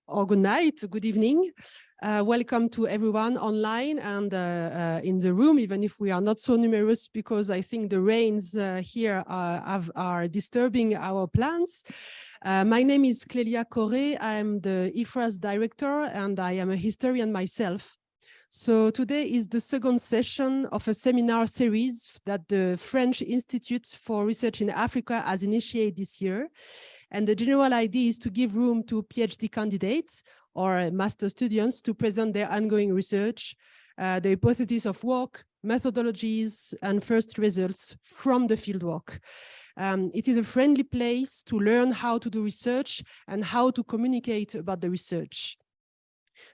Good night, good evening. Welcome to everyone online and in the room, even if we are not so numerous, because I think the rains here are disturbing our plans. My name is Clélia. I am the IFRA'S director, and I am a historian myself. So today is the second session of a seminar series that the French Institute for Research in Africa has initiated this year. And the general idea is to give room to PhD candidates or master students to present their ongoing research, the hypothesis of work, methodologies, and first results from the fieldwork. It is a friendly place to learn how to do research and how to communicate about the research.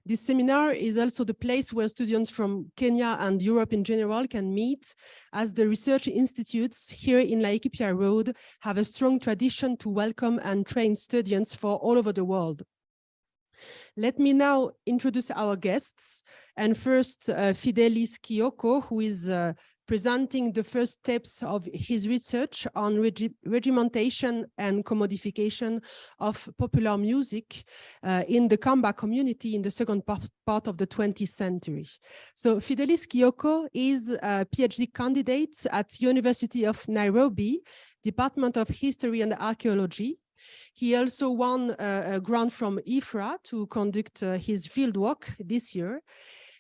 This seminar is also the place where students from Kenya and Europe in general can meet, as the research institutes here in Laikipia Road have a strong tradition to welcome and train students from all over the world. Let me now introduce our guests. And first, Fidelis Kioko, who is presenting the first steps of his research on regimentation and commodification of popular music in the Kamba community in the second part of the 20th century. So Fidelis Kioko is a PhD candidate at University of Nairobi, Department of History and Archaeology. He also won a grant from IFRA to conduct his fieldwork this year.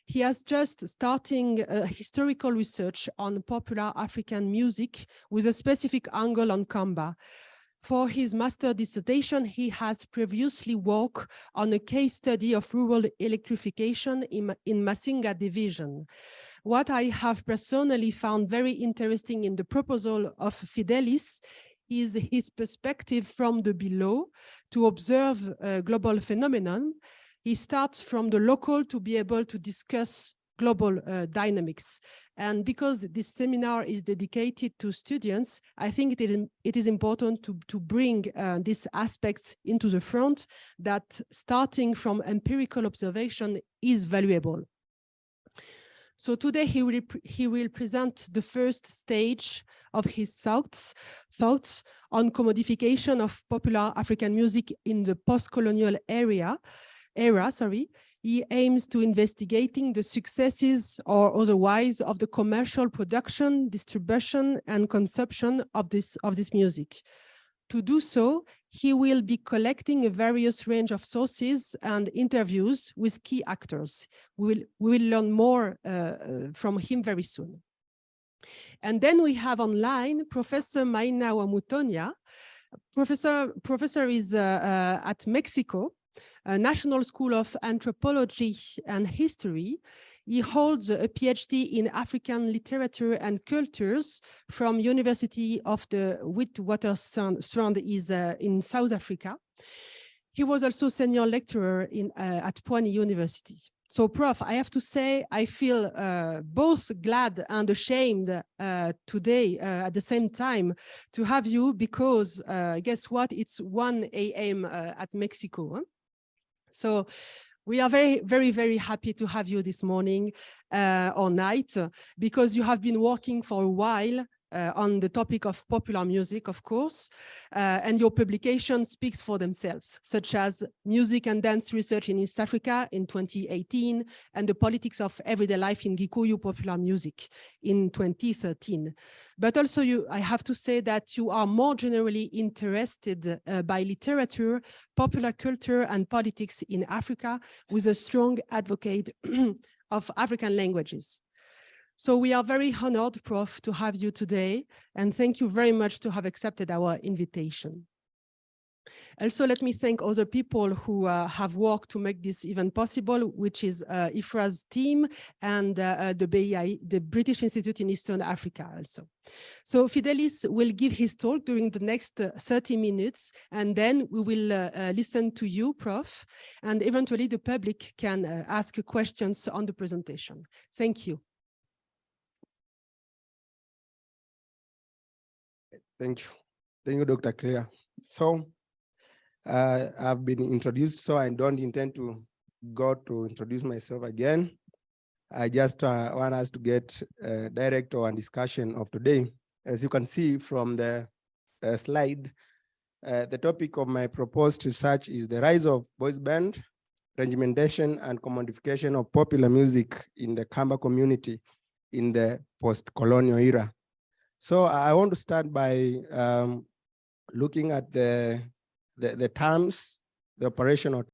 He has just starting historical research on popular African music with a specific angle on Kamba. For his master dissertation, he has previously worked on a case study of rural electrification in Masinga division. What I have personally found very interesting in the proposal of Fidelis is his perspective from the below to observe a global phenomenon. He starts from the local to be able to discuss global dynamics. And because this seminar is dedicated to students, I think it is important to bring this aspect into the front, that starting from empirical observation is valuable. So today he will present the first stage of his thoughts on commodification of popular African music in the post-colonial era. He aims to investigating the successes or otherwise of the commercial production, distribution, and consumption of this music. To do so, he will be collecting a various range of sources and interviews with key actors. We will learn more from him very soon. And then we have online Professor Maina Wamutonia. Professor is at Mexico, National School of Anthropology and History. He holds a PhD in African literature and cultures from University of the Witwatersrand in South Africa. He was also senior lecturer at Pwani University. So, Prof, I have to say, I feel both glad and ashamed today at the same time to have you, because guess what? It's 1 a.m. At Mexico. Huh? So we are very, very, very happy to have you this morning or night, because you have been working for a while on the topic of popular music, of course, and your publication speaks for themselves, such as Music and Dance Research in East Africa in 2018, and The Politics of Everyday Life in Gikuyu Popular Music in 2013. But also, I have to say that you are more generally interested by literature, popular culture, and politics in Africa, with a strong advocate of African languages. So we are very honored, Prof, to have you today, and thank you very much to have accepted our invitation. Also, let me thank other people who have worked to make this event possible, which is IFRA'S team and the BEI, the British Institute in Eastern Africa also. So Fidelis will give his talk during the next 30 minutes, and then we will listen to you, Prof, and eventually the public can ask questions on the presentation. Thank you. Thank you, Dr. Clélia. So I've been introduced, so I don't intend to go to introduce myself again. I just want us to get direct on discussion of today. As you can see from the slide, The topic of my proposed research is the rise of boys band, regimentation and commodification of popular music in the Kamba community in the post-colonial era. So I want to start by looking at the terms, the operational